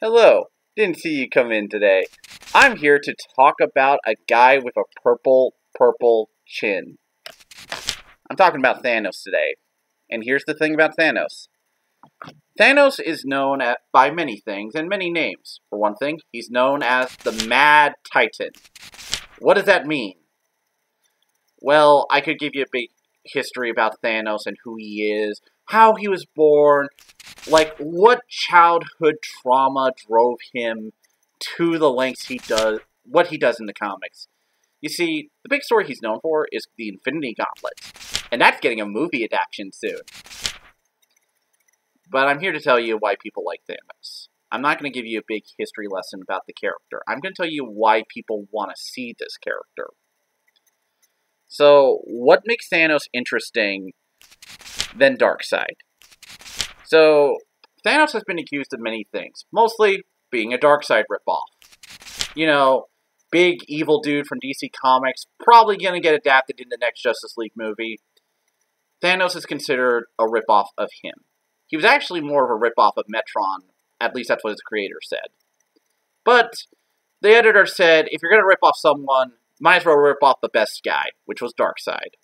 Hello, didn't see you come in today. I'm here to talk about a guy with a purple chin. I'm talking about Thanos today. And here's the thing about Thanos. Thanos is known by many things and many names. For one thing, he's known as the Mad Titan. What does that mean? Well, I could give you a big history about Thanos and who he is, how he was born, like what childhood trauma drove him to the lengths he does, what he does in the comics. You see, the big story he's known for is the Infinity Gauntlet, and that's getting a movie adaptation soon. But I'm here to tell you why people like Thanos. I'm not going to give you a big history lesson about the character. I'm going to tell you why people want to see this character. So, what makes Thanos interesting than Darkseid? So, Thanos has been accused of many things, mostly being a Darkseid ripoff. You know, big evil dude from DC Comics, probably going to get adapted in the next Justice League movie. Thanos is considered a ripoff of him. He was actually more of a ripoff of Metron, at least that's what his creator said. But the editor said, if you're going to rip off someone, might as well rip off the best guy, which was Darkseid.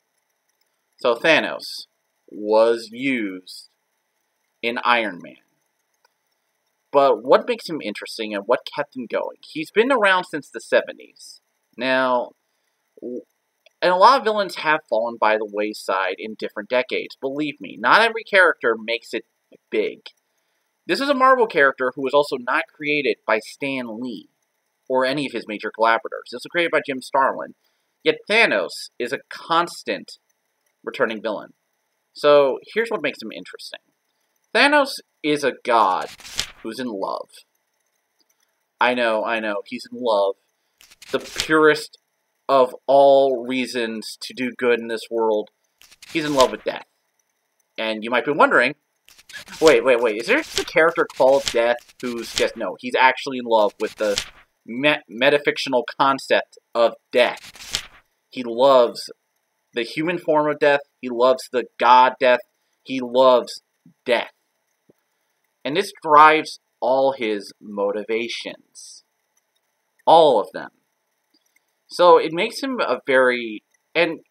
So Thanos was used in Iron Man. But what makes him interesting and what kept him going? He's been around since the 70s. Now, and a lot of villains have fallen by the wayside in different decades. Believe me, not every character makes it big. This is a Marvel character who was also not created by Stan Lee or any of his major collaborators. This was created by Jim Starlin. Yet Thanos is a constant returning villain. So here's what makes him interesting. Thanos is a god who's in love. I know, he's in love. The purest of all reasons to do good in this world. He's in love with death. And you might be wondering, wait, is there a character called Death who's just, no, he's actually in love with the metafictional concept of death. He loves the human form of death. He loves the god death. He loves death. And this drives all his motivations. All of them. So it makes him a very, and,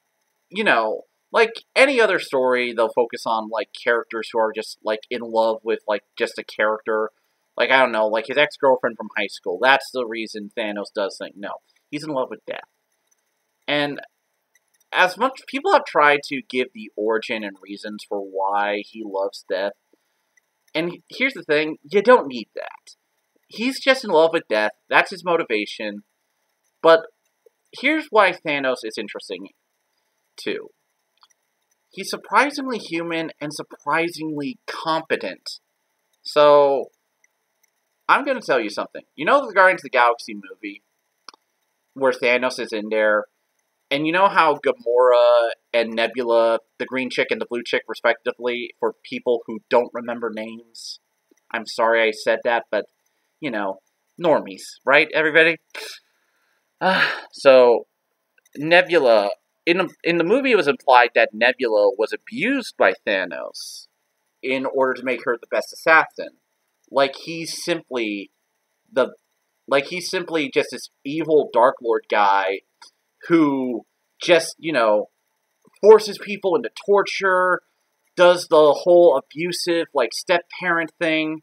you know, like any other story, they'll focus on, like, characters who are just, like, in love with, like, just a character. Like, I don't know, like his ex-girlfriend from high school. That's the reason Thanos does things. No, he's in love with death. And as much people have tried to give the origin and reasons for why he loves death, and here's the thing, you don't need that. He's just in love with death. That's his motivation. But here's why Thanos is interesting, too. He's surprisingly human and surprisingly competent. So I'm going to tell you something. You know the Guardians of the Galaxy movie, where Thanos is in there, and you know how Gamora and Nebula, the green chick and the blue chick, respectively, for people who don't remember names? I'm sorry I said that, but, you know, normies, right, everybody? So, Nebula, in the movie it was implied that Nebula was abused by Thanos in order to make her the best assassin. Like he's simply just this evil Dark Lord guy who just, you know, forces people into torture, does the whole abusive, like, step-parent thing.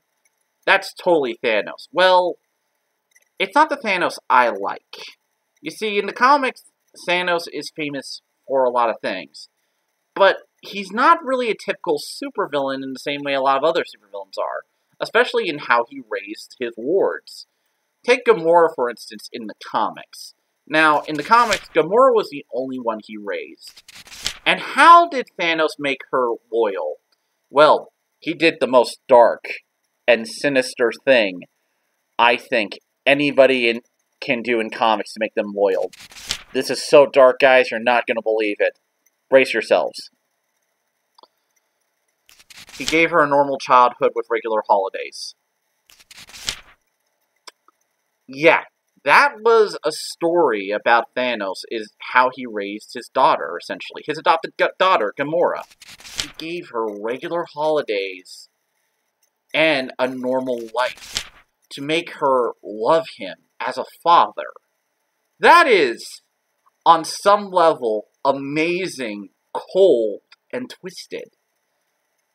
That's totally Thanos. Well, it's not the Thanos I like. You see, in the comics, Thanos is famous for a lot of things. But he's not really a typical supervillain in the same way a lot of other supervillains are. Especially in how he raised his wards. Take Gamora, for instance, in the comics. Now, in the comics, Gamora was the only one he raised. And how did Thanos make her loyal? Well, he did the most dark and sinister thing I think anybody can do in comics to make them loyal. This is so dark, guys, you're not going to believe it. Brace yourselves. He gave her a normal childhood with regular holidays. Yeah, that was a story about Thanos, is how he raised his daughter, essentially. His adopted daughter, Gamora. He gave her regular holidays and a normal life. to make her love him as a father. That is, on some level, amazing, cold, and twisted.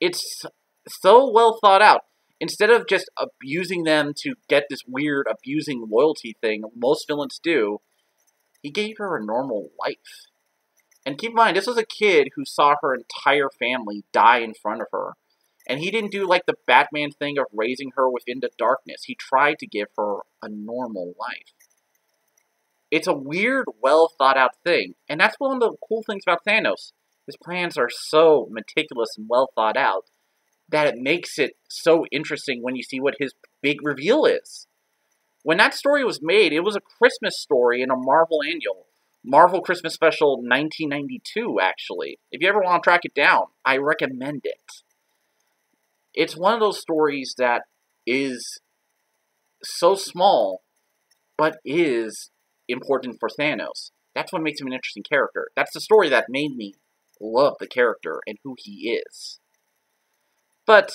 It's so well thought out. Instead of just abusing them to get this weird abusing loyalty thing most villains do, he gave her a normal life. And keep in mind, this was a kid who saw her entire family die in front of her. And he didn't do like the Batman thing of raising her within the darkness. He tried to give her a normal life. It's a weird, well thought out thing. And that's one of the cool things about Thanos. His plans are so meticulous and well thought out that it makes it so interesting when you see what his big reveal is. When that story was made, it was a Christmas story in a Marvel annual. Marvel Christmas Special 1992, actually. If you ever want to track it down, I recommend it. It's one of those stories that is so small, but is important for Thanos. That's what makes him an interesting character. That's the story that made me love the character and who he is. But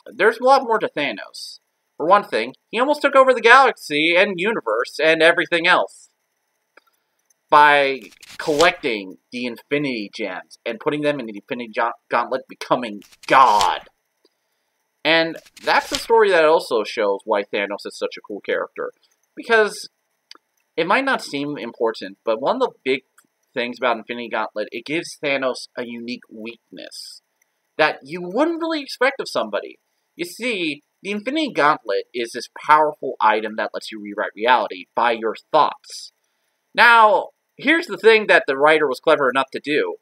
there's a lot more to Thanos. For one thing, he almost took over the galaxy and universe and everything else by collecting the Infinity Gems and putting them in the Infinity Gauntlet, becoming God. And that's the story that also shows why Thanos is such a cool character. Because it might not seem important, but one of the big things about Infinity Gauntlet, it gives Thanos a unique weakness that you wouldn't really expect of somebody. You see, the Infinity Gauntlet is this powerful item that lets you rewrite reality by your thoughts. Now, here's the thing that the writer was clever enough to do.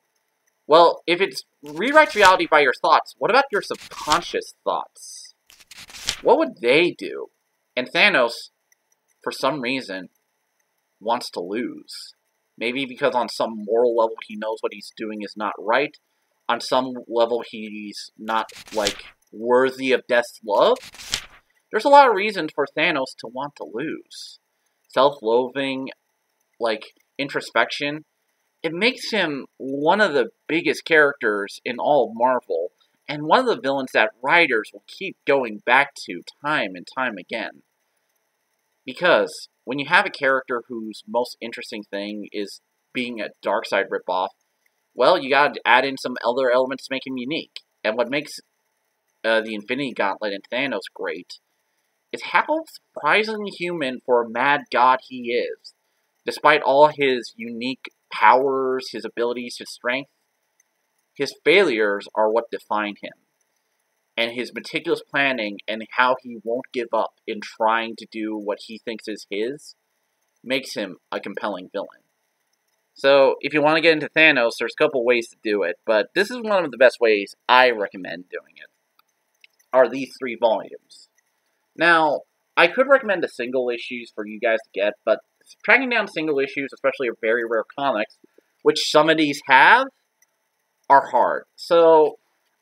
Well, if it rewrites reality by your thoughts, what about your subconscious thoughts? What would they do? And Thanos, for some reason, wants to lose. Maybe because on some moral level he knows what he's doing is not right. On some level he's not, like, worthy of death's love. There's a lot of reasons for Thanos to want to lose. Self-loathing, like, introspection. It makes him one of the biggest characters in all of Marvel, and one of the villains that writers will keep going back to time and time again. Because when you have a character whose most interesting thing is being a Darkseid ripoff, well, you gotta add in some other elements to make him unique. And what makes the Infinity Gauntlet and Thanos great is how surprisingly human for a mad god he is. Despite all his unique powers, his abilities, his strength, his failures are what define him. And his meticulous planning and how he won't give up in trying to do what he thinks is his makes him a compelling villain. So, if you want to get into Thanos, there's a couple ways to do it, but this is one of the best ways I recommend doing it, are these 3 volumes. Now, I could recommend the single issues for you guys to get, but tracking down single issues, especially of very rare comics, which some of these have, are hard. So,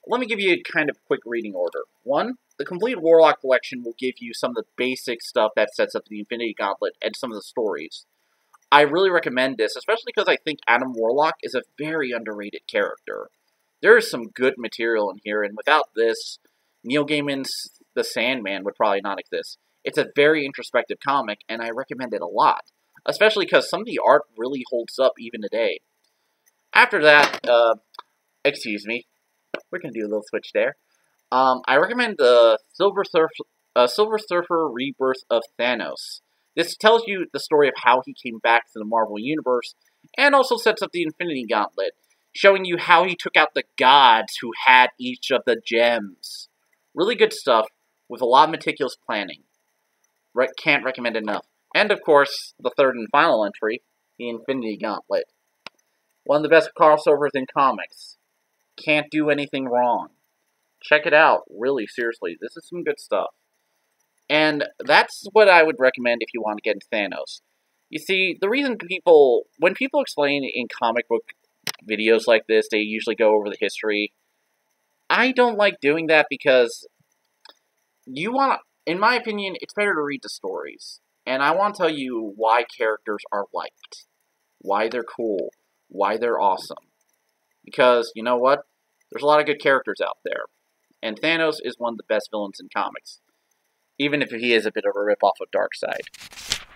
let me give you a kind of quick reading order. 1, the complete Warlock collection will give you some of the basic stuff that sets up the Infinity Gauntlet and some of the stories. I really recommend this, especially because I think Adam Warlock is a very underrated character. There is some good material in here, and without this, Neil Gaiman's The Sandman would probably not exist. It's a very introspective comic, and I recommend it a lot, especially because some of the art really holds up even today. After that, excuse me, we're going to do a little switch there. I recommend the Silver Surfer Rebirth of Thanos. This tells you the story of how he came back to the Marvel Universe, and also sets up the Infinity Gauntlet, showing you how he took out the gods who had each of the gems. Really good stuff, with a lot of meticulous planning. Can't recommend enough. And of course, the third and final entry, the Infinity Gauntlet. One of the best crossovers in comics. Can't do anything wrong. Check it out, really, seriously. This is some good stuff. And that's what I would recommend if you want to get into Thanos. You see, the reason when people explain in comic book videos like this, they usually go over the history. I don't like doing that because in my opinion, it's better to read the stories. And I want to tell you why characters are liked. Why they're cool. Why they're awesome. Because, you know what? There's a lot of good characters out there. And Thanos is one of the best villains in comics. even if he is a bit of a ripoff of Darkseid.